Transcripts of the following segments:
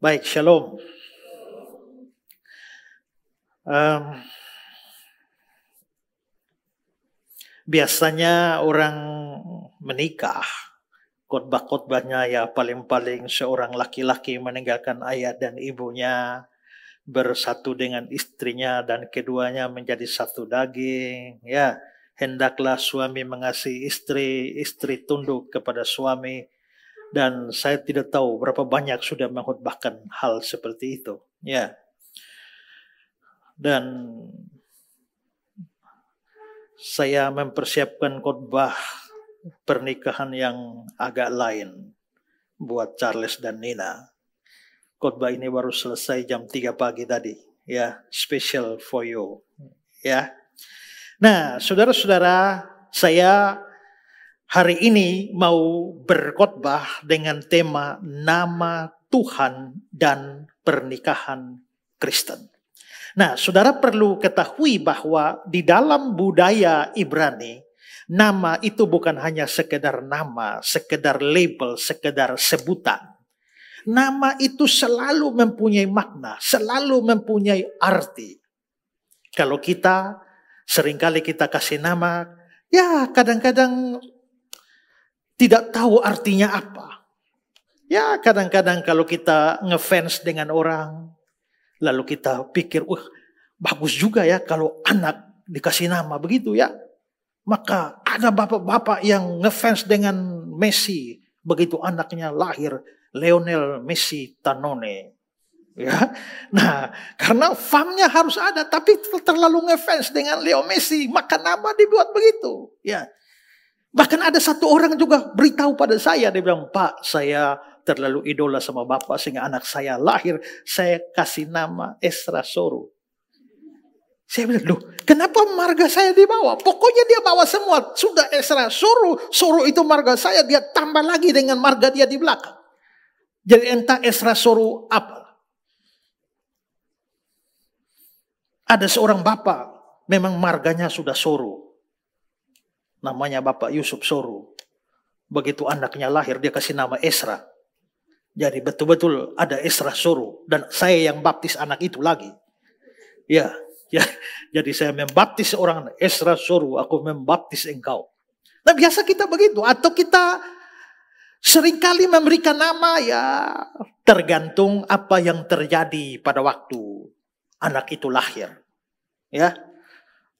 Baik, shalom. Biasanya orang menikah, khotbah-khotbahnya ya paling-paling seorang laki-laki meninggalkan ayah dan ibunya, bersatu dengan istrinya dan keduanya menjadi satu daging. Ya, hendaklah suami mengasihi istri, istri tunduk kepada suami. Dan saya tidak tahu berapa banyak sudah mengkhotbahkan hal seperti itu. Ya. Dan saya mempersiapkan khotbah pernikahan yang agak lain buat Charles dan Nina. Khotbah ini baru selesai jam 3 pagi tadi. Ya, special for you. Ya. Nah, saudara-saudara, saya hari ini mau berkhotbah dengan tema nama Tuhan dan pernikahan Kristen. Nah, saudara perlu ketahui bahwa di dalam budaya Ibrani, nama itu bukan hanya sekedar nama, sekedar label, sekedar sebutan. Nama itu selalu mempunyai makna, selalu mempunyai arti. Kalau seringkali kita kasih nama, ya kadang-kadang tidak tahu artinya apa. Ya kadang-kadang kalau kita ngefans dengan orang, lalu kita pikir, bagus juga ya kalau anak dikasih nama begitu ya. Maka ada bapak-bapak yang ngefans dengan Messi. Begitu anaknya lahir, Lionel Messi Tanone. Ya, nah karena famnya harus ada, tapi terlalu ngefans dengan Leo Messi, maka nama dibuat begitu. Ya, bahkan ada satu orang juga beritahu pada saya, dia bilang, Pak, saya terlalu idola sama Bapak sehingga anak saya lahir, saya kasih nama Esra Soru. Saya bilang, loh, kenapa marga saya dibawa? Pokoknya dia bawa semua. Sudah Esra Soru, Soru itu marga saya, dia tambah lagi dengan marga dia di belakang. Jadi entah Esra Soru apa. Ada seorang bapak, memang marganya sudah Soru. Namanya Bapak Yusuf Soru. Begitu anaknya lahir, dia kasih nama Esra. Jadi betul-betul ada Esra Soru. Dan saya yang baptis anak itu lagi. Ya, jadi saya membaptis orang Esra Soru, aku membaptis engkau. Nah biasa kita begitu. Atau kita seringkali memberikan nama ya tergantung apa yang terjadi pada waktu anak itu lahir. Ya,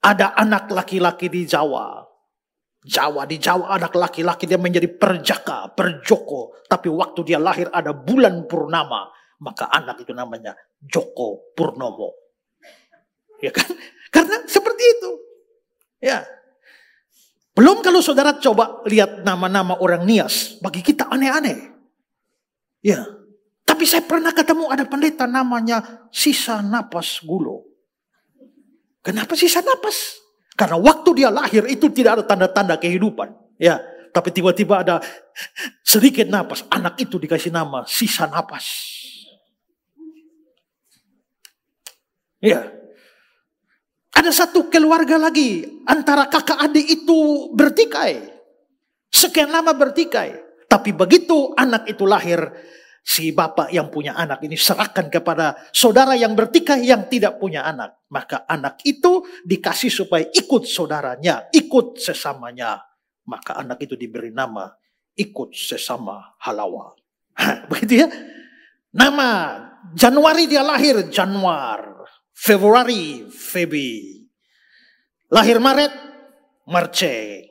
ada anak laki-laki di Jawa. Di Jawa anak laki-laki dia menjadi perjaka, perjoko. Tapi waktu dia lahir ada bulan purnama. Maka anak itu namanya Joko Purnomo. Ya kan? Karena seperti itu. Ya. Belum kalau saudara coba lihat nama-nama orang Nias. Bagi kita aneh-aneh. Ya. Tapi saya pernah ketemu ada pendeta namanya Sisa Napas Gulo. Kenapa Sisa Napas? Karena waktu dia lahir itu tidak ada tanda-tanda kehidupan. Ya, tapi tiba-tiba ada sedikit napas. Anak itu dikasih nama Sisa Napas. Ya. Ada satu keluarga lagi. Antara kakak adik itu bertikai. Sekian lama bertikai. Tapi begitu anak itu lahir, si bapak yang punya anak ini serahkan kepada saudara yang bertikai yang tidak punya anak. Maka anak itu dikasih supaya ikut saudaranya, ikut sesamanya. Maka anak itu diberi nama ikut sesama halawa. Begitu ya. Nama Januari dia lahir, Januar. Februari, Febi. Lahir Maret, Marce.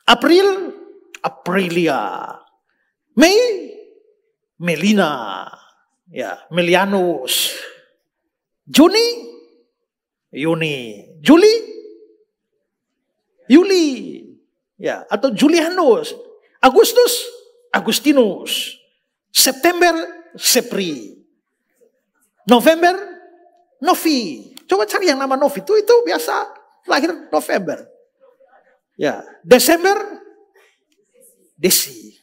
April, Aprilia. Mei, Melina, ya, Melianus. Juni, Yuni. Juli, Yuli, ya, atau Julianus. Agustus, Agustinus. September, Sepri. November, Novi. Coba cari yang nama Novi itu biasa lahir November. Ya, Desember, Desi.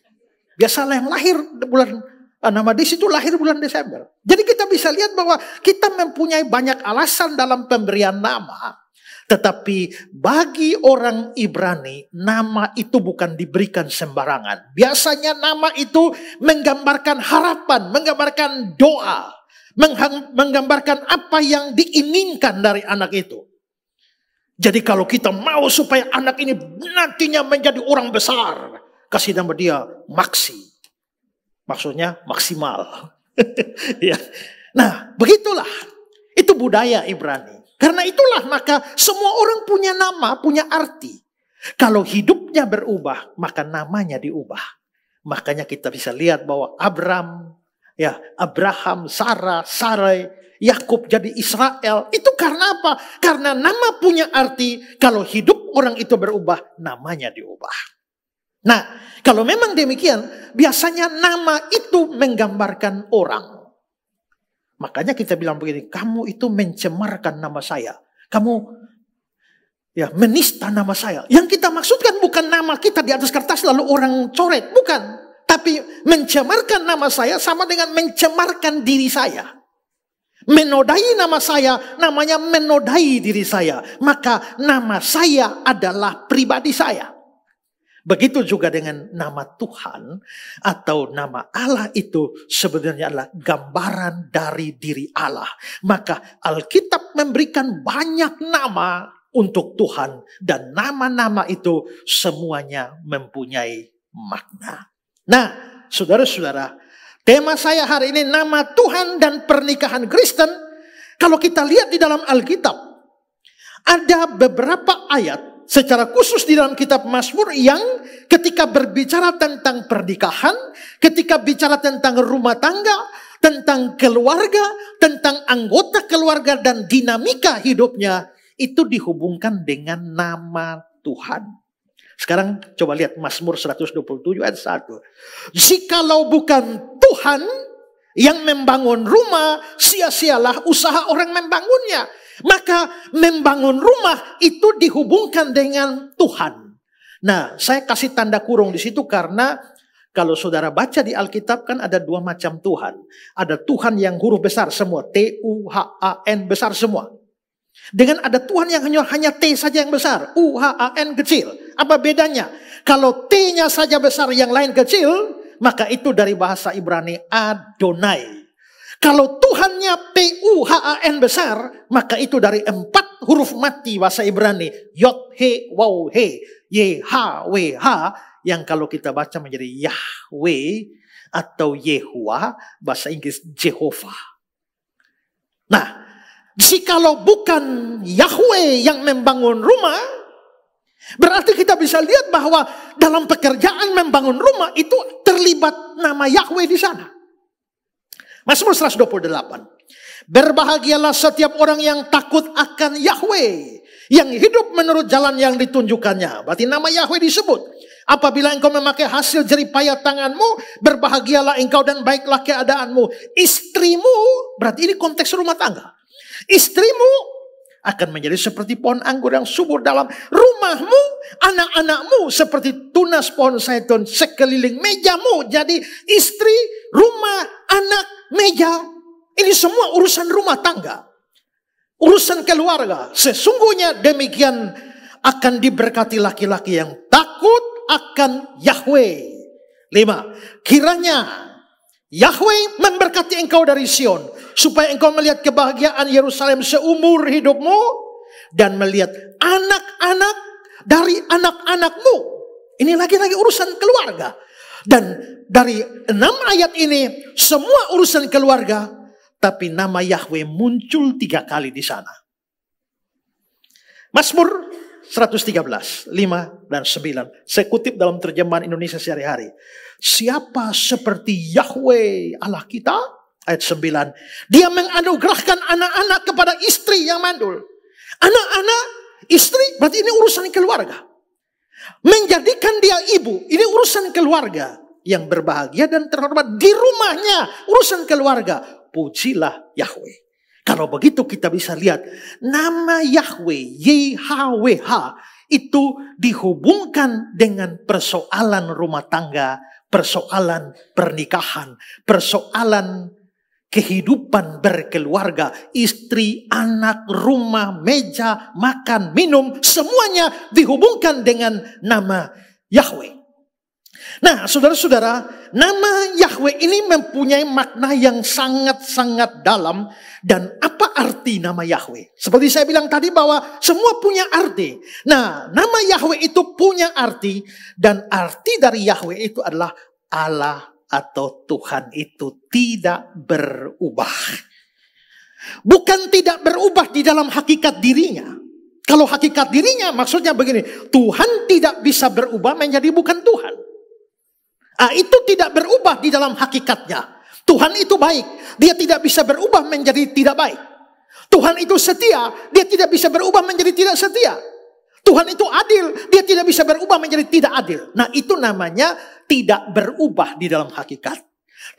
Biasalah yang lahir bulan nama Desi itu lahir bulan Desember. Jadi kita bisa lihat bahwa kita mempunyai banyak alasan dalam pemberian nama. Tetapi bagi orang Ibrani, nama itu bukan diberikan sembarangan. Biasanya nama itu menggambarkan harapan, menggambarkan doa, menggambarkan apa yang diinginkan dari anak itu. Jadi kalau kita mau supaya anak ini nantinya menjadi orang besar, kasih nama dia Maksi. Maksudnya maksimal. Ya. Nah, begitulah. Itu budaya Ibrani. Karena itulah maka semua orang punya nama, punya arti. Kalau hidupnya berubah, maka namanya diubah. Makanya kita bisa lihat bahwa Abraham, Sarah, Sarai, Yakub jadi Israel. Itu karena apa? Karena nama punya arti. Kalau hidup orang itu berubah, namanya diubah. Nah, kalau memang demikian, biasanya nama itu menggambarkan orang. Makanya kita bilang begini, kamu itu mencemarkan nama saya. Kamu menista nama saya. Yang kita maksudkan bukan nama kita di atas kertas lalu orang coret. Bukan. Tapi mencemarkan nama saya sama dengan mencemarkan diri saya. Menodai nama saya, namanya menodai diri saya. Maka nama saya adalah pribadi saya. Begitu juga dengan nama Tuhan atau nama Allah itu sebenarnya adalah gambaran dari diri Allah. Maka Alkitab memberikan banyak nama untuk Tuhan dan nama-nama itu semuanya mempunyai makna. Nah, saudara-saudara, tema saya hari ini nama Tuhan dan pernikahan Kristen. Kalau kita lihat di dalam Alkitab, ada beberapa ayat secara khusus di dalam kitab Mazmur yang ketika berbicara tentang pernikahan, ketika bicara tentang rumah tangga, tentang keluarga, tentang anggota keluarga dan dinamika hidupnya, itu dihubungkan dengan nama Tuhan. Sekarang coba lihat Mazmur 127 ayat 1. Jikalau bukan Tuhan yang membangun rumah, sia-sialah usaha orang membangunnya. Maka membangun rumah itu dihubungkan dengan Tuhan. Nah, saya kasih tanda kurung di situ karena kalau saudara baca di Alkitab kan ada dua macam Tuhan. Ada Tuhan yang huruf besar semua, T-U-H-A-N besar semua. Dengan ada Tuhan yang hanya T saja yang besar, U-H-A-N kecil. Apa bedanya? Kalau T-nya saja besar yang lain kecil, maka itu dari bahasa Ibrani Adonai. Kalau Tuhannya P-U-H-A-N besar, maka itu dari 4 huruf mati bahasa Ibrani. Yod, He, Waw, He, Ye, Ha, We, Ha. Yang kalau kita baca menjadi Yahweh atau Yehuwa, bahasa Inggris Jehovah. Nah, jikalau bukan Yahweh yang membangun rumah, berarti kita bisa lihat bahwa dalam pekerjaan membangun rumah itu terlibat nama Yahweh di sana. Mazmur 128. Berbahagialah setiap orang yang takut akan Yahweh, yang hidup menurut jalan yang ditunjukkannya. Berarti nama Yahweh disebut. Apabila engkau memakai hasil jeripayah tanganmu, berbahagialah engkau dan baiklah keadaanmu. Istrimu, berarti ini konteks rumah tangga. Istrimu akan menjadi seperti pohon anggur yang subur dalam rumahmu. Anak-anakmu seperti tunas pohon zaitun sekeliling mejamu. Jadi istri, rumah, anak, meja, ini semua urusan rumah tangga. Urusan keluarga. Sesungguhnya demikian akan diberkati laki-laki yang takut akan Yahweh. 5. Kiranya Yahweh memberkati engkau dari Sion, supaya engkau melihat kebahagiaan Yerusalem seumur hidupmu, dan melihat anak-anak dari anak-anakmu. Ini lagi-lagi urusan keluarga. Dan dari 6 ayat ini semua urusan keluarga, tapi nama Yahweh muncul 3 kali di sana. Mazmur 113, 5 dan 9. Saya kutip dalam terjemahan Indonesia sehari-hari. Siapa seperti Yahweh Allah kita? Ayat 9. Dia menganugerahkan anak-anak kepada istri yang mandul. Anak-anak, istri, berarti ini urusan keluarga. Menjadikan dia ibu, ini urusan keluarga. Yang berbahagia dan terhormat di rumahnya, urusan keluarga. Pujilah Yahweh. Kalau begitu kita bisa lihat nama Yahweh, YHWH, itu dihubungkan dengan persoalan rumah tangga, persoalan pernikahan, persoalan kehidupan berkeluarga, istri, anak, rumah, meja, makan, minum, semuanya dihubungkan dengan nama Yahweh. Nah, saudara-saudara, nama Yahweh ini mempunyai makna yang sangat-sangat dalam. Dan apa arti nama Yahweh? Seperti saya bilang tadi bahwa semua punya arti. Nah, nama Yahweh itu punya arti. Dan arti dari Yahweh itu adalah Allah atau Tuhan itu tidak berubah. Bukan tidak berubah di dalam hakikat dirinya. Kalau hakikat dirinya maksudnya begini, Tuhan tidak bisa berubah menjadi bukan Tuhan. Itu tidak berubah di dalam hakikatnya. Tuhan itu baik, dia tidak bisa berubah menjadi tidak baik. Tuhan itu setia, dia tidak bisa berubah menjadi tidak setia. Tuhan itu adil, dia tidak bisa berubah menjadi tidak adil. Nah, itu namanya tidak berubah di dalam hakikat.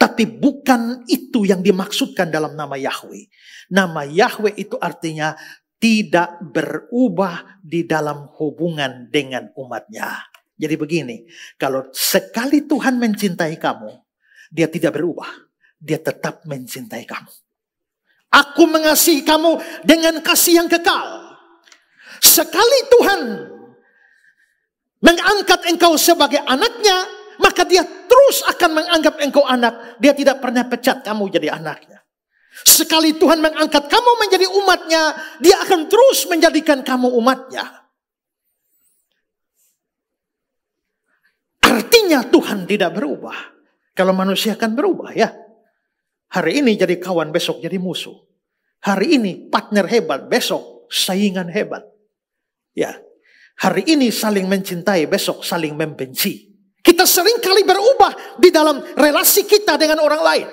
Tapi bukan itu yang dimaksudkan dalam nama Yahweh. Nama Yahweh itu artinya tidak berubah di dalam hubungan dengan umatnya. Jadi begini, kalau sekali Tuhan mencintai kamu, dia tidak berubah. Dia tetap mencintai kamu. Aku mengasihi kamu dengan kasih yang kekal. Sekali Tuhan mengangkat engkau sebagai anaknya, maka dia terus akan menganggap engkau anak. Dia tidak pernah pecat kamu jadi anaknya. Sekali Tuhan mengangkat kamu menjadi umatnya, dia akan terus menjadikan kamu umatnya. Artinya Tuhan tidak berubah. Kalau manusia kan berubah ya. Hari ini jadi kawan, besok jadi musuh. Hari ini partner hebat, besok saingan hebat. Ya, hari ini saling mencintai, besok saling membenci. Kita sering kali berubah di dalam relasi kita dengan orang lain.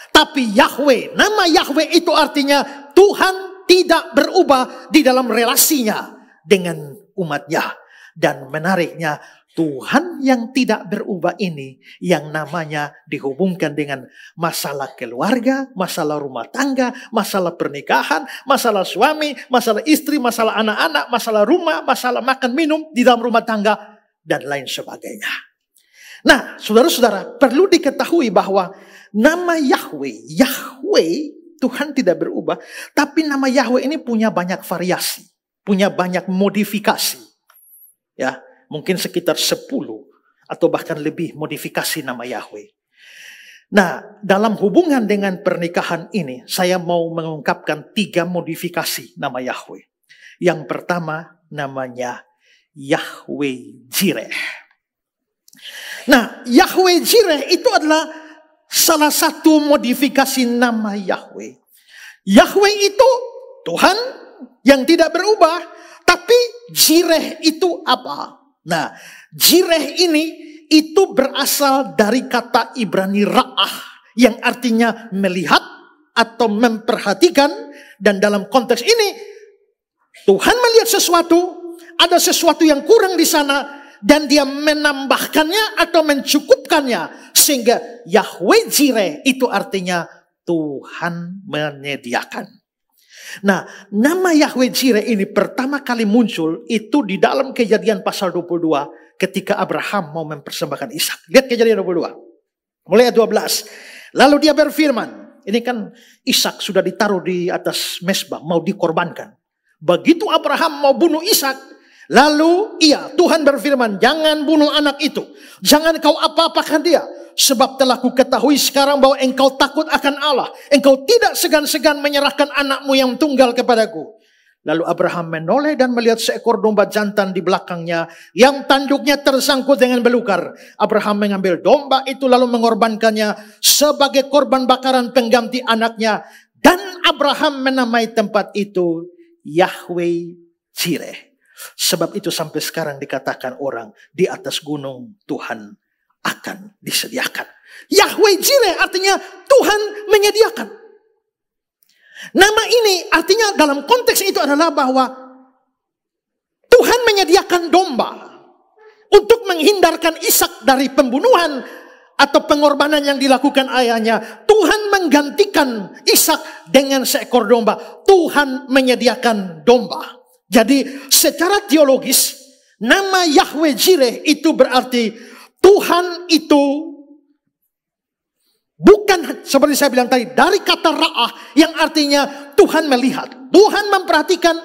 Tapi Yahweh, nama Yahweh itu artinya Tuhan tidak berubah di dalam relasinya dengan umatnya. Dan menariknya, Tuhan yang tidak berubah ini yang namanya dihubungkan dengan masalah keluarga, masalah rumah tangga, masalah pernikahan, masalah suami, masalah istri, masalah anak-anak, masalah rumah, masalah makan minum di dalam rumah tangga, dan lain sebagainya. Nah, saudara-saudara, perlu diketahui bahwa nama Yahweh, Tuhan tidak berubah, tapi nama Yahweh ini punya banyak variasi, punya banyak modifikasi. Ya, mungkin sekitar 10 atau bahkan lebih modifikasi nama Yahweh. Nah, dalam hubungan dengan pernikahan ini, saya mau mengungkapkan 3 modifikasi nama Yahweh. Yang pertama namanya Yahweh Jireh. Nah, Yahweh Jireh itu adalah salah satu modifikasi nama Yahweh. Yahweh itu Tuhan yang tidak berubah. Tapi Jireh itu apa? Nah, Jireh ini itu berasal dari kata Ibrani ra'ah yang artinya melihat atau memperhatikan. Dan dalam konteks ini Tuhan melihat sesuatu, ada sesuatu yang kurang di sana dan dia menambahkannya atau mencukupkannya, sehingga Yahweh Jireh itu artinya Tuhan menyediakan. Nah, nama Yahweh Jireh ini pertama kali muncul itu di dalam Kejadian pasal 22 ketika Abraham mau mempersembahkan Ishak. Lihat Kejadian 22. Mulai ayat 12. Lalu dia berfirman, ini kan Ishak sudah ditaruh di atas mezbah, mau dikorbankan. Begitu Abraham mau bunuh Ishak, lalu Tuhan berfirman, jangan bunuh anak itu. Jangan kau apa-apakan dia. Sebab telah kuketahui sekarang bahwa engkau takut akan Allah. Engkau tidak segan-segan menyerahkan anakmu yang tunggal kepadaku. Lalu Abraham menoleh dan melihat seekor domba jantan di belakangnya yang tanduknya tersangkut dengan belukar. Abraham mengambil domba itu lalu mengorbankannya sebagai korban bakaran pengganti anaknya. Dan Abraham menamai tempat itu Yahweh Jireh. Sebab itu sampai sekarang dikatakan orang di atas gunung Tuhan akan disediakan. Yahweh Jireh artinya Tuhan menyediakan. Nama ini artinya dalam konteks itu adalah bahwa Tuhan menyediakan domba untuk menghindarkan Ishak dari pembunuhan atau pengorbanan yang dilakukan ayahnya. Tuhan menggantikan Ishak dengan seekor domba. Tuhan menyediakan domba. Jadi secara teologis nama Yahweh Jireh itu berarti Tuhan itu Bukan seperti saya bilang tadi, dari kata ra'ah yang artinya Tuhan melihat. Tuhan memperhatikan,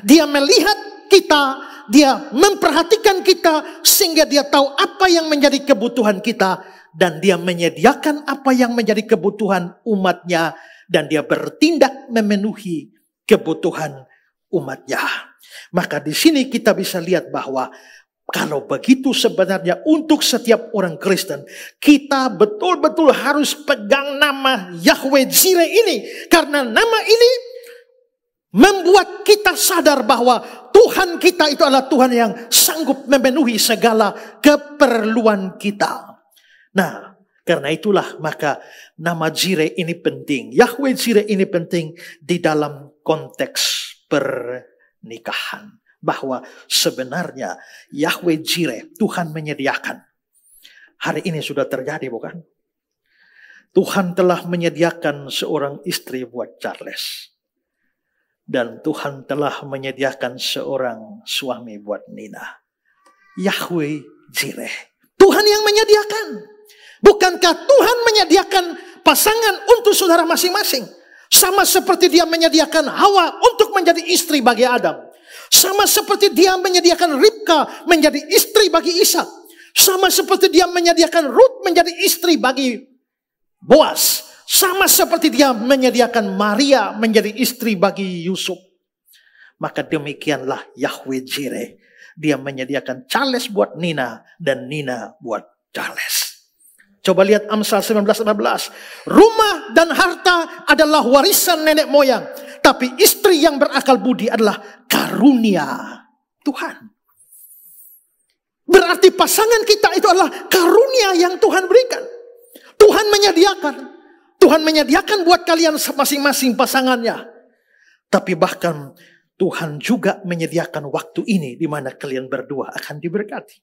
dia melihat kita, dia memperhatikan kita sehingga dia tahu apa yang menjadi kebutuhan kita. Dan dia menyediakan apa yang menjadi kebutuhan umatnya. Dan dia bertindak memenuhi kebutuhan umatnya. Maka di sini kita bisa lihat bahwa kalau begitu sebenarnya untuk setiap orang Kristen, kita betul-betul harus pegang nama Yahweh Jireh ini. Karena nama ini membuat kita sadar bahwa Tuhan kita itu adalah Tuhan yang sanggup memenuhi segala keperluan kita. Nah, karena itulah maka nama Jireh ini penting. Yahweh Jireh ini penting di dalam konteks pernikahan. Bahwa sebenarnya Yahweh Jireh, Tuhan menyediakan. Hari ini sudah terjadi bukan? Tuhan telah menyediakan seorang istri buat Charles. Dan Tuhan telah menyediakan seorang suami buat Nina. Yahweh Jireh. Tuhan yang menyediakan. Bukankah Tuhan menyediakan pasangan untuk saudara masing-masing? Sama seperti dia menyediakan Hawa untuk menjadi istri bagi Adam. Sama seperti dia menyediakan Ribka menjadi istri bagi Ishak. Sama seperti dia menyediakan Ruth menjadi istri bagi Boaz. Sama seperti dia menyediakan Maria menjadi istri bagi Yusuf. Maka demikianlah Yahweh Jireh. Dia menyediakan Charles buat Nina dan Nina buat Charles. Coba lihat Amsal 19:16. Rumah dan harta adalah warisan nenek moyang. Tapi istri yang berakal budi adalah karunia Tuhan. Berarti pasangan kita itu adalah karunia yang Tuhan berikan. Tuhan menyediakan. Tuhan menyediakan buat kalian masing-masing pasangannya. Tapi bahkan Tuhan juga menyediakan waktu ini di mana kalian berdua akan diberkati.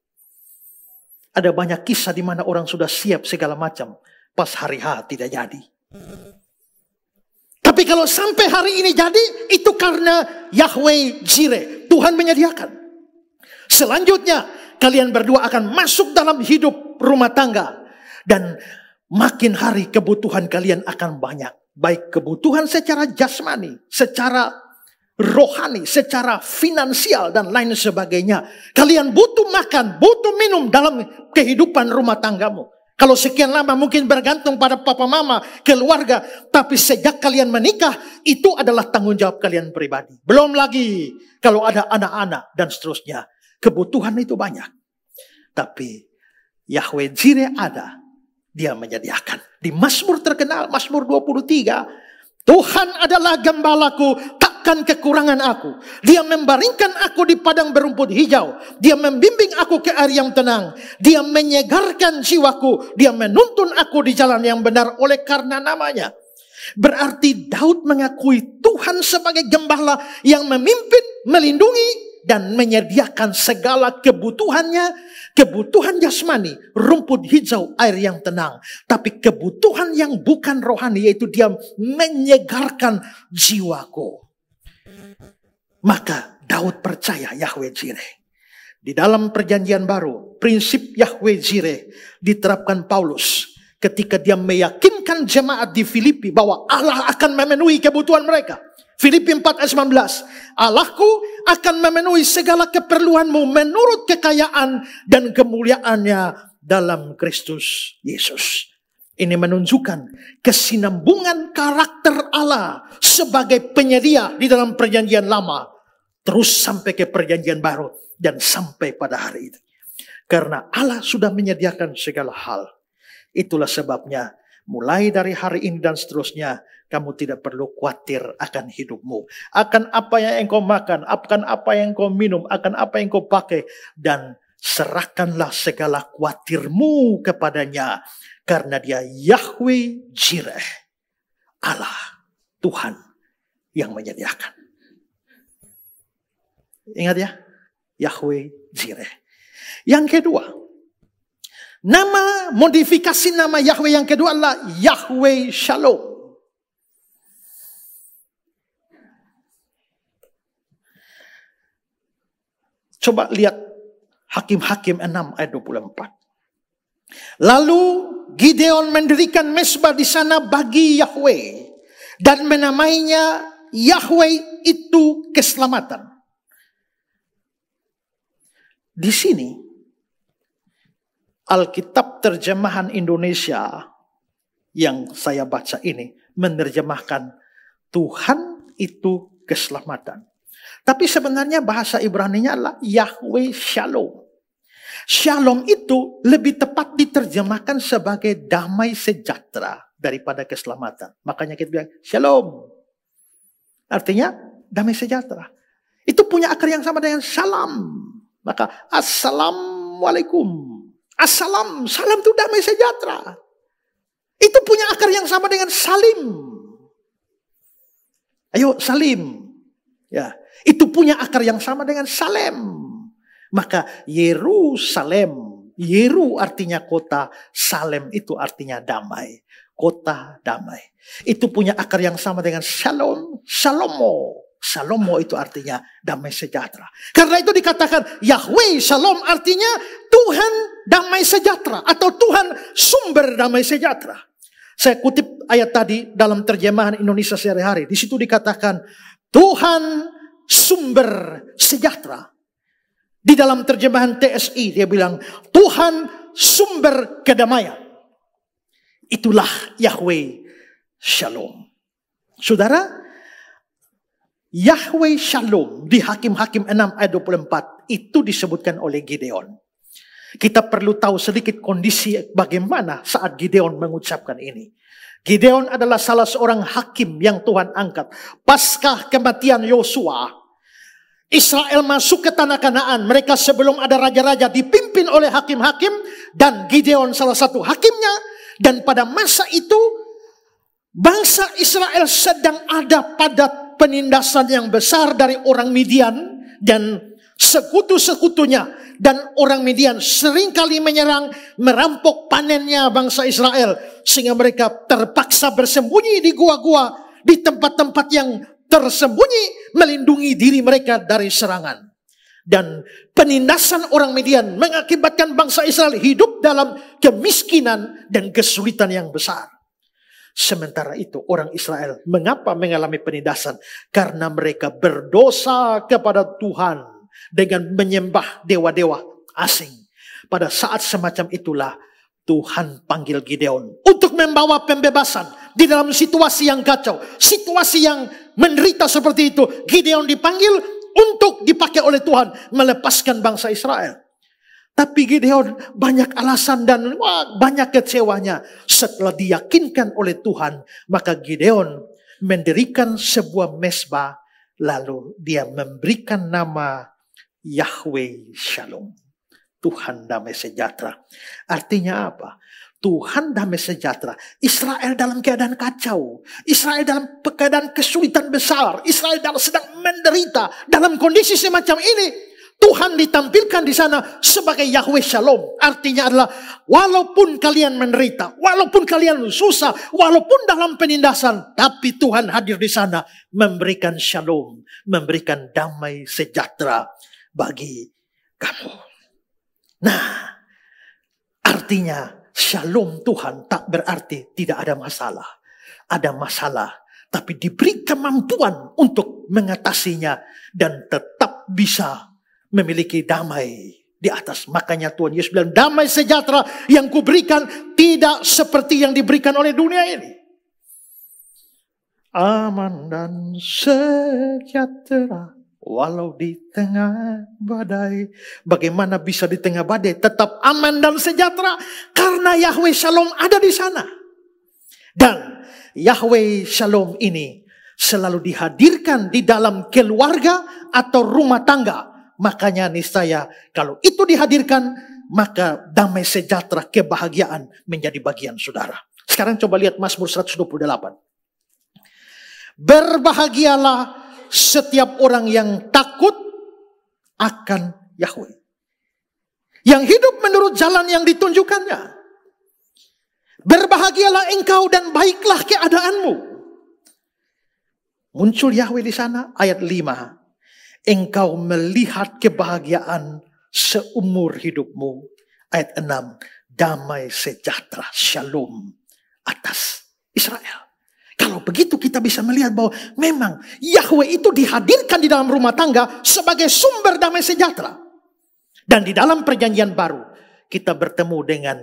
Ada banyak kisah di mana orang sudah siap segala macam. Pas hari H tidak jadi. Tapi kalau sampai hari ini jadi, itu karena Yahweh Jireh. Tuhan menyediakan. Selanjutnya, kalian berdua akan masuk dalam hidup rumah tangga. Dan makin hari kebutuhan kalian akan banyak. Baik kebutuhan secara jasmani, secara rohani, secara finansial dan lain sebagainya. Kalian butuh makan, butuh minum dalam kehidupan rumah tanggamu. Kalau sekian lama mungkin bergantung pada papa mama, keluarga. Tapi sejak kalian menikah, itu adalah tanggung jawab kalian pribadi. Belum lagi kalau ada anak-anak dan seterusnya. Kebutuhan itu banyak. Tapi Yahweh Jireh ada. Dia menyediakan. Di Mazmur terkenal, Mazmur 23. Tuhan adalah gembalaku, takkan kekurangan aku. Dia membaringkan aku di padang berumput hijau. Dia membimbing aku ke air yang tenang. Dia menyegarkan jiwaku. Dia menuntun aku di jalan yang benar oleh karena namanya. Berarti Daud mengakui Tuhan sebagai gembala yang memimpin, melindungi, dan menyediakan segala kebutuhannya. Kebutuhan jasmani, rumput hijau, air yang tenang. Tapi kebutuhan yang bukan rohani, yaitu dia menyegarkan jiwaku. Maka Daud percaya Yahweh Jireh. Di dalam perjanjian baru, prinsip Yahweh Jireh diterapkan Paulus. Ketika dia meyakinkan jemaat di Filipi bahwa Allah akan memenuhi kebutuhan mereka. Filipi 4 ayat 19. Allahku akan memenuhi segala keperluanmu menurut kekayaan dan kemuliaannya dalam Kristus Yesus. Ini menunjukkan kesinambungan karakter Allah sebagai penyedia di dalam perjanjian lama. Terus sampai ke perjanjian baru dan sampai pada hari ini. Karena Allah sudah menyediakan segala hal. Itulah sebabnya mulai dari hari ini dan seterusnya, kamu tidak perlu khawatir akan hidupmu. Akan apa yang engkau makan, akan apa yang engkau minum, akan apa yang engkau pakai. Dan serahkanlah segala khawatirmu kepadanya. Karena dia Yahweh Jireh. Allah, Tuhan yang menyediakan. Ingat ya, Yahweh Jireh. Yang kedua, modifikasi nama Yahweh yang kedua adalah Yahweh Shalom. Coba lihat Hakim-Hakim 6 ayat 24. Lalu Gideon mendirikan mezbah di sana bagi Yahweh dan menamainya Yahweh itu keselamatan. Di sini Alkitab terjemahan Indonesia yang saya baca ini menerjemahkan Tuhan itu keselamatan. Tapi sebenarnya bahasa Ibrani-nya adalah Yahweh Shalom. Shalom itu lebih tepat diterjemahkan sebagai damai sejahtera daripada keselamatan. Makanya kita bilang Shalom. Artinya damai sejahtera. Itu punya akar yang sama dengan salam. Maka Assalamualaikum. Assalam, salam itu damai sejahtera. Itu punya akar yang sama dengan salim. Ayo salim. Ya, itu punya akar yang sama dengan salem. Maka Yerusalem, Yeru artinya kota, Salem itu artinya damai. Kota damai. Itu punya akar yang sama dengan shalom, shalomo. Shalomo itu artinya damai sejahtera. Karena itu dikatakan Yahweh Shalom artinya Tuhan damai sejahtera. Atau Tuhan sumber damai sejahtera. Saya kutip ayat tadi dalam terjemahan Indonesia sehari-hari. Di situ dikatakan Tuhan sumber sejahtera. Di dalam terjemahan TSI dia bilang Tuhan sumber kedamaian. Itulah Yahweh Shalom. Saudara, Yahweh Shalom di Hakim-Hakim 6 ayat 24 itu disebutkan oleh Gideon. Kita perlu tahu sedikit kondisi bagaimana saat Gideon mengucapkan ini. Gideon adalah salah seorang hakim yang Tuhan angkat. Pasca kematian Yosua, Israel masuk ke tanah Kanaan. Mereka sebelum ada raja-raja dipimpin oleh hakim-hakim. Dan Gideon salah satu hakimnya. Dan pada masa itu bangsa Israel sedang ada pada penindasan yang besar dari orang Midian dan sekutu-sekutunya. Dan orang Midian seringkali menyerang, merampok panennya bangsa Israel. Sehingga mereka terpaksa bersembunyi di gua-gua, di tempat-tempat yang tersembunyi, melindungi diri mereka dari serangan. Dan penindasan orang Midian mengakibatkan bangsa Israel hidup dalam kemiskinan dan kesulitan yang besar. Sementara itu orang Israel mengapa mengalami penindasan? Karena mereka berdosa kepada Tuhan dengan menyembah dewa-dewa asing. Pada saat semacam itulah Tuhan panggil Gideon untuk membawa pembebasan di dalam situasi yang kacau, situasi yang menderita seperti itu. Gideon dipanggil untuk dipakai oleh Tuhan melepaskan bangsa Israel. Tapi Gideon banyak alasan dan banyak kecewanya. Setelah diyakinkan oleh Tuhan, maka Gideon mendirikan sebuah mezbah. Lalu dia memberikan nama Yahweh Shalom. Tuhan damai sejahtera. Artinya apa? Tuhan damai sejahtera. Israel dalam keadaan kacau. Israel dalam keadaan kesulitan besar. Israel sedang menderita. Dalam kondisi semacam ini, Tuhan ditampilkan di sana sebagai Yahweh Shalom. Artinya adalah walaupun kalian menderita, walaupun kalian susah, walaupun dalam penindasan, tapi Tuhan hadir di sana memberikan shalom, memberikan damai sejahtera bagi kamu. Nah, artinya shalom Tuhan tak berarti tidak ada masalah. Ada masalah, tapi diberi kemampuan untuk mengatasinya dan tetap bisa memiliki damai di atas. Makanya Tuhan Yesus bilang, damai sejahtera yang kuberikan tidak seperti yang diberikan oleh dunia ini. Aman dan sejahtera walau di tengah badai. Bagaimana bisa di tengah badai tetap aman dan sejahtera? Karena Yahweh Shalom ada di sana. Dan Yahweh Shalom ini selalu dihadirkan di dalam keluarga atau rumah tangga. Makanya niscaya kalau itu dihadirkan, maka damai sejahtera, kebahagiaan menjadi bagian saudara. Sekarang coba lihat Mazmur 128. Berbahagialah setiap orang yang takut akan Yahweh, yang hidup menurut jalan yang ditunjukkannya. Berbahagialah engkau dan baiklah keadaanmu. Muncul Yahweh di sana, ayat 5. Engkau melihat kebahagiaan seumur hidupmu. Ayat 6. damai sejahtera, shalom atas Israel. Kalau begitu kita bisa melihat bahwa memang Yahweh itu dihadirkan di dalam rumah tangga sebagai sumber damai sejahtera. Dan di dalam perjanjian baru kita bertemu dengan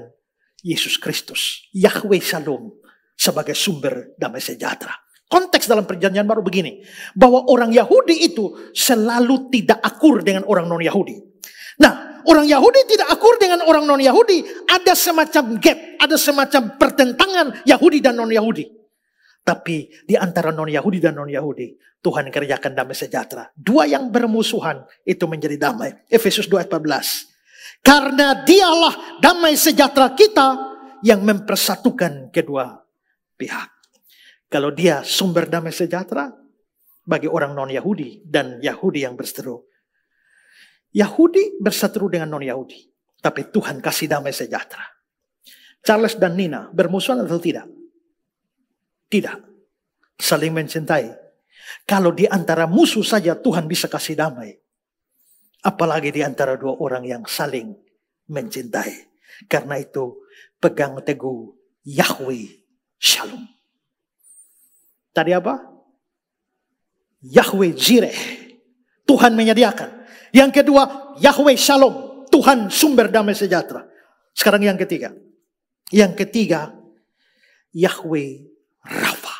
Yesus Kristus, Yahweh Shalom, sebagai sumber damai sejahtera. Konteks dalam perjanjian baru begini, bahwa orang Yahudi itu selalu tidak akur dengan orang non-Yahudi. Nah, orang Yahudi tidak akur dengan orang non-Yahudi, ada semacam gap, ada semacam pertentangan Yahudi dan non-Yahudi. Tapi di antara non-Yahudi dan non-Yahudi, Tuhan kerjakan damai sejahtera. Dua yang bermusuhan itu menjadi damai. Efesus 2 ayat 14. Karena dialah damai sejahtera kita yang mempersatukan kedua pihak. Kalau dia sumber damai sejahtera bagi orang non-Yahudi dan Yahudi yang berseteru. Yahudi berseteru dengan non-Yahudi. Tapi Tuhan kasih damai sejahtera. Charles dan Nina bermusuhan atau tidak? Tidak. Saling mencintai. Kalau di antara musuh saja Tuhan bisa kasih damai. Apalagi di antara dua orang yang saling mencintai. Karena itu pegang teguh Yahweh Shalom. Tadi apa? Yahweh Jireh. Tuhan menyediakan. Yang kedua Yahweh Shalom. Tuhan sumber damai sejahtera. Sekarang yang ketiga. Yang ketiga Yahweh Rafa.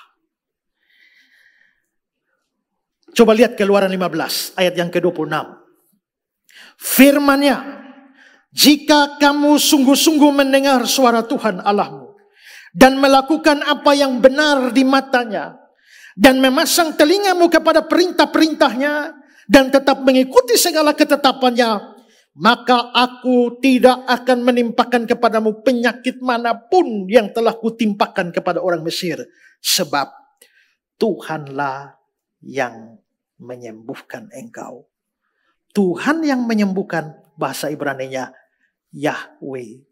Coba lihat Keluaran 15 ayat yang ke-26. Firman-Nya, jika kamu sungguh-sungguh mendengar suara Tuhan Allahmu dan melakukan apa yang benar di matanya dan memasang telingamu kepada perintah-perintahnya dan tetap mengikuti segala ketetapannya, maka aku tidak akan menimpakan kepadamu penyakit manapun yang telah kutimpakan kepada orang Mesir. Sebab Tuhanlah yang menyembuhkan engkau. Tuhan yang menyembuhkan, bahasa Ibrani-nya Yahweh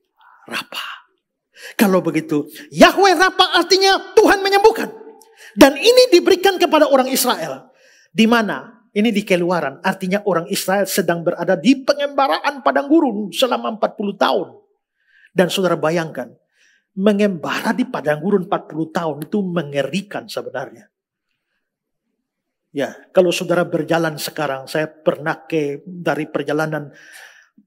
Rafa. Kalau begitu, Yahweh Rafa artinya Tuhan menyembuhkan. Dan ini diberikan kepada orang Israel. Di mana? Ini di Keluaran, artinya orang Israel sedang berada di pengembaraan padang gurun selama 40 tahun. Dan saudara bayangkan, mengembara di padang gurun 40 tahun itu mengerikan sebenarnya. Ya, kalau saudara berjalan sekarang, saya pernah dari perjalanan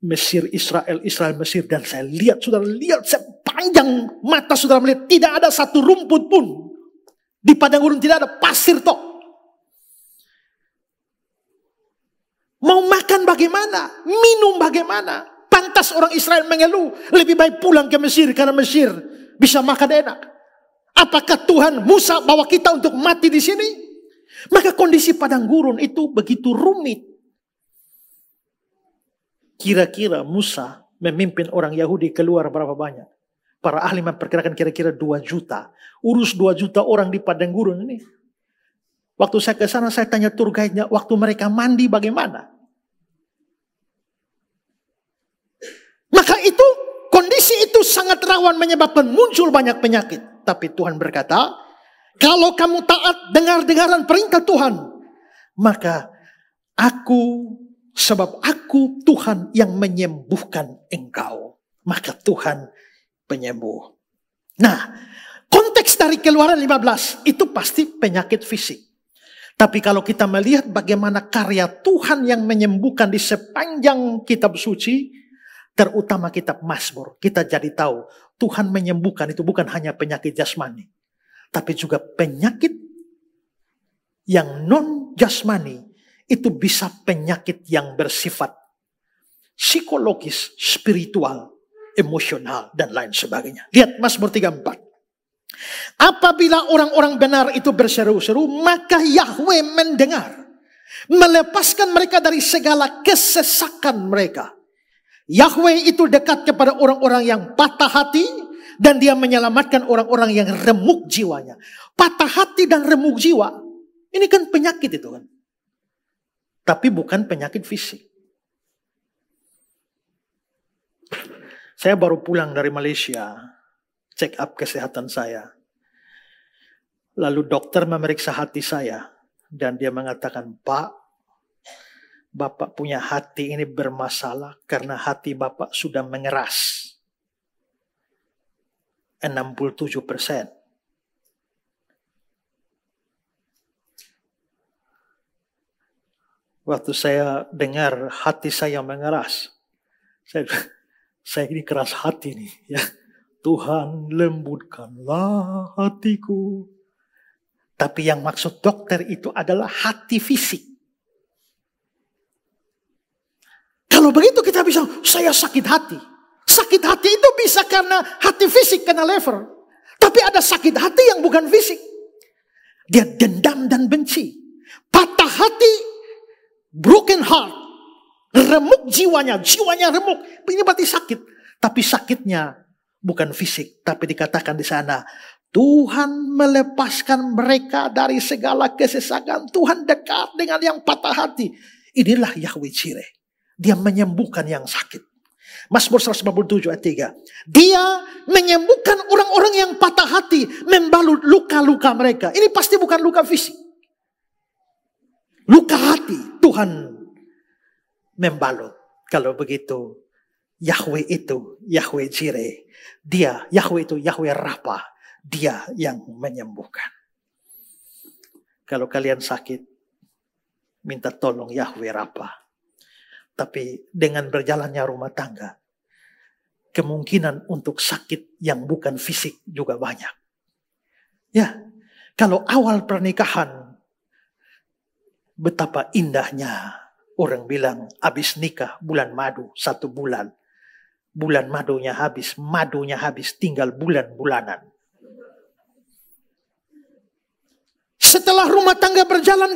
Mesir, Israel, Mesir, dan saya lihat, saudara lihat sepanjang mata saudara melihat, tidak ada satu rumput pun. Di padang gurun tidak ada pasir toh. Mau makan bagaimana? Minum bagaimana? Pantas orang Israel mengeluh. Lebih baik pulang ke Mesir karena Mesir bisa makan enak. Apakah Tuhan Musa bawa kita untuk mati di sini? Maka kondisi padang gurun itu begitu rumit. Kira-kira Musa memimpin orang Yahudi keluar berapa banyak? Para ahli memperkirakan kira-kira 2 juta. Urus 2 juta orang di padang gurun ini. Waktu saya ke sana, saya tanya tour guide-nya, waktu mereka mandi bagaimana? Maka itu, kondisi itu sangat rawan menyebabkan muncul banyak penyakit. Tapi Tuhan berkata, kalau kamu taat dengar-dengaran perintah Tuhan, maka sebab aku Tuhan yang menyembuhkan engkau. Maka Tuhan penyembuh. Nah, konteks dari Keluaran 15 itu pasti penyakit fisik. Tapi kalau kita melihat bagaimana karya Tuhan yang menyembuhkan di sepanjang kitab suci, terutama kitab Mazmur, kita jadi tahu Tuhan menyembuhkan itu bukan hanya penyakit jasmani, tapi juga penyakit yang non jasmani. Itu bisa penyakit yang bersifat psikologis, spiritual, emosional, dan lain sebagainya. Lihat Mazmur 34. Apabila orang-orang benar itu berseru-seru, maka Yahweh mendengar, melepaskan mereka dari segala kesesakan mereka. Yahweh itu dekat kepada orang-orang yang patah hati, dan dia menyelamatkan orang-orang yang remuk jiwanya. Patah hati dan remuk jiwa, ini kan penyakit itu kan. Tapi bukan penyakit fisik. Saya baru pulang dari Malaysia, check up kesehatan saya. Lalu dokter memeriksa hati saya. Dan dia mengatakan, Pak, Bapak punya hati ini bermasalah karena hati Bapak sudah mengeras. 67%. Waktu saya dengar, hati saya mengeras. Saya ini keras hati nih, ya. Tuhan, lembutkanlah hatiku. Tapi yang maksud dokter itu adalah hati fisik. Kalau begitu kita bisa, saya sakit hati. Sakit hati itu bisa karena hati fisik kena lever. Tapi ada sakit hati yang bukan fisik. Dia dendam dan benci. Patah hati, broken heart. Remuk jiwanya remuk. Ini berarti sakit. Tapi sakitnya bukan fisik. Tapi dikatakan di sana, Tuhan melepaskan mereka dari segala kesesakan. Tuhan dekat dengan yang patah hati. Inilah Yahweh Jireh. Dia menyembuhkan yang sakit. Mazmur 157 ayat 3. Dia menyembuhkan orang-orang yang patah hati. Membalut luka-luka mereka. Ini pasti bukan luka fisik. Luka hati. Tuhan membalut. Kalau begitu, Yahweh itu Yahweh Jireh. Dia, Yahweh itu Yahweh Rafa. Dia yang menyembuhkan. Kalau kalian sakit, minta tolong Yahweh Rafa. Tapi dengan berjalannya rumah tangga, kemungkinan untuk sakit yang bukan fisik juga banyak. Ya, kalau awal pernikahan, betapa indahnya. Orang bilang, habis nikah bulan madu, 1 bulan. Bulan madunya habis, tinggal bulan-bulanan. Setelah rumah tangga berjalan,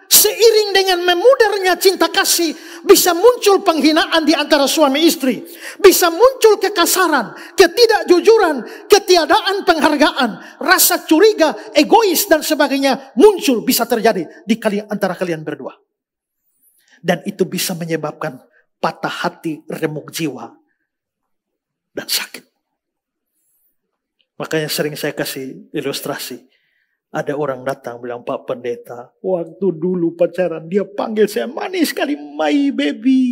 seiring dengan memudarnya cinta kasih, bisa muncul penghinaan di antara suami istri. Bisa muncul kekasaran, ketidakjujuran, ketiadaan penghargaan, rasa curiga, egois dan sebagainya muncul, bisa terjadi di antara kalian berdua. Dan itu bisa menyebabkan patah hati, remuk jiwa, dan sakit. Makanya sering saya kasih ilustrasi. Ada orang datang bilang, Pak Pendeta, waktu dulu pacaran dia panggil saya manis sekali, my baby.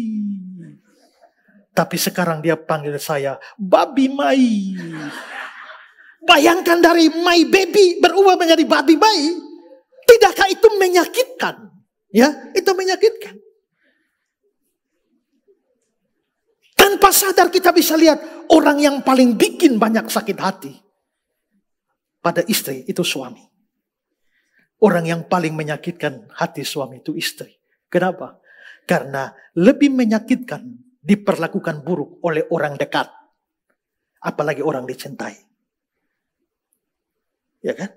Tapi sekarang dia panggil saya babi mai. Bayangkan dari my baby berubah menjadi babi mai. Tidakkah itu menyakitkan? Ya, itu menyakitkan. Tanpa sadar kita bisa lihat orang yang paling bikin banyak sakit hati pada istri itu suami. Orang yang paling menyakitkan hati suami itu istri. Kenapa? Karena lebih menyakitkan diperlakukan buruk oleh orang dekat. Apalagi orang dicintai. Ya kan?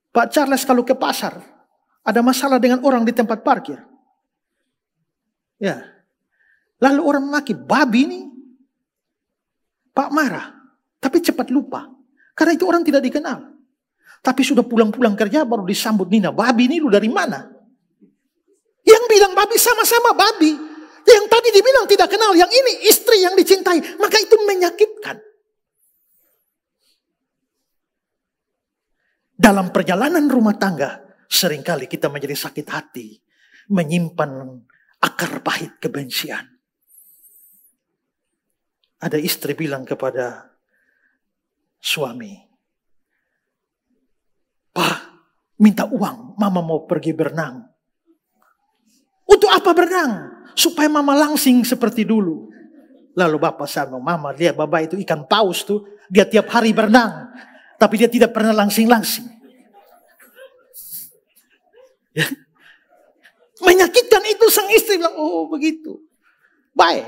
Pak Charles kalau ke pasar, ada masalah dengan orang di tempat parkir. Ya. Lalu orang memaki, babi nih. Pak marah, tapi cepat lupa. Karena itu orang tidak dikenal. Tapi sudah pulang-pulang kerja baru disambut Nina. Babi ini lu dari mana? Yang bilang babi sama-sama babi. Yang tadi dibilang tidak kenal. Yang ini istri yang dicintai. Maka itu menyakitkan. Dalam perjalanan rumah tangga, seringkali kita menjadi sakit hati. Menyimpan akar pahit kebencian. Ada istri bilang kepada suami, Pak, minta uang, mama mau pergi berenang. Untuk apa berenang? Supaya mama langsing seperti dulu. Lalu bapak sama mama, lihat bapak itu ikan paus tuh, dia tiap hari berenang, tapi dia tidak pernah langsing-langsing. Ya. Menyakitkan itu sang istri bilang, oh begitu. Baik.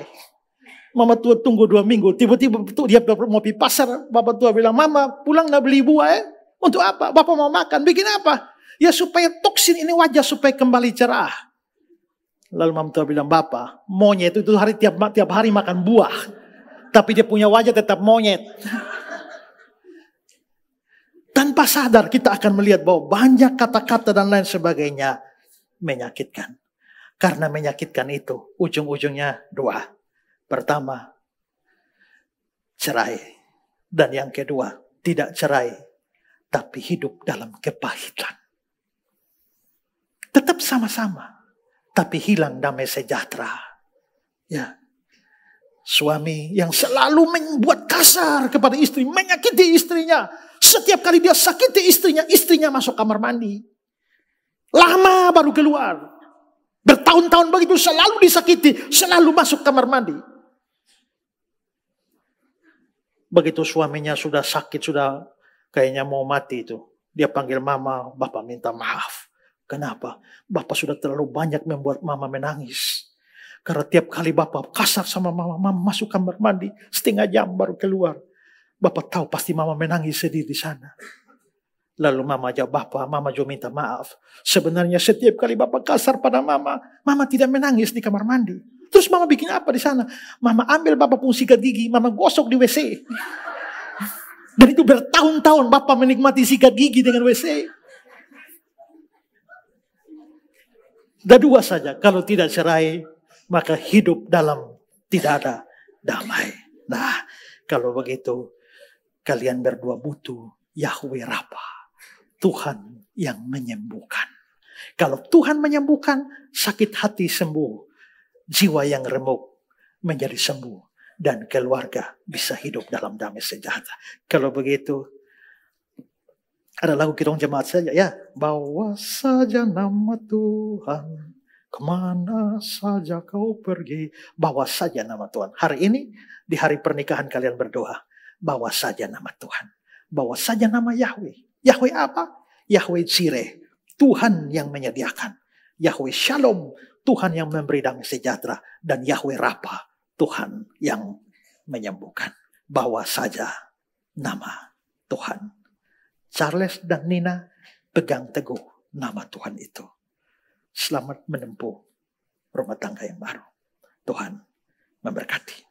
Mama tua tunggu 2 minggu. Tiba-tiba dia mau pergi pasar. Bapak tua bilang, Mama pulang gak beli buah ya? Untuk apa? Bapak mau makan. Bikin apa? Ya supaya toksin ini wajah supaya kembali cerah. Lalu mama tua bilang, Bapak monyet itu tiap hari makan buah. Tapi dia punya wajah tetap monyet. Tanpa sadar kita akan melihat bahwa banyak kata-kata dan lain sebagainya menyakitkan. Karena menyakitkan itu ujung-ujungnya 2. Pertama, cerai. Dan yang kedua, tidak cerai. Tapi hidup dalam kepahitan. Tetap sama-sama. Tapi hilang damai sejahtera. Ya. Suami yang selalu membuat kasar kepada istri, menyakiti istrinya. Setiap kali dia sakiti istrinya masuk kamar mandi. Lama baru keluar. Bertahun-tahun begitu selalu disakiti, selalu masuk kamar mandi. Begitu suaminya sudah sakit, sudah kayaknya mau mati itu. Dia panggil mama, bapak minta maaf. Kenapa? Bapak sudah terlalu banyak membuat mama menangis. Karena tiap kali bapak kasar sama mama, mama masuk kamar mandi, setengah jam baru keluar. Bapak tahu pasti mama menangis sedih di sana. Lalu mama jawab, bapak, mama juga minta maaf. Sebenarnya setiap kali bapak kasar pada mama, mama tidak menangis di kamar mandi. Terus mama bikin apa di sana? Mama ambil bapak pun sikat gigi, mama gosok di WC. Dan itu bertahun-tahun bapak menikmati sikat gigi dengan WC. Dan dua saja, kalau tidak cerai, maka hidup dalam tidak ada damai. Nah, kalau begitu, kalian berdua butuh Yahweh Rafa, Tuhan yang menyembuhkan. Kalau Tuhan menyembuhkan, sakit hati sembuh, jiwa yang remuk menjadi sembuh, dan keluarga bisa hidup dalam damai sejahtera. Kalau begitu, ada lagu kita jemaat saja ya. Bawa saja nama Tuhan, kemana saja kau pergi, bawa saja nama Tuhan. Hari ini, di hari pernikahan kalian berdoa, bawa saja nama Tuhan. Bawa saja nama Yahweh. Yahweh apa? Yahweh Jireh, Tuhan yang menyediakan. Yahweh Shalom, Tuhan yang memberi damai sejahtera. Dan Yahweh Rafa, Tuhan yang menyembuhkan. Bawa saja nama Tuhan. Charles dan Nina pegang teguh nama Tuhan itu. Selamat menempuh rumah tangga yang baru. Tuhan memberkati.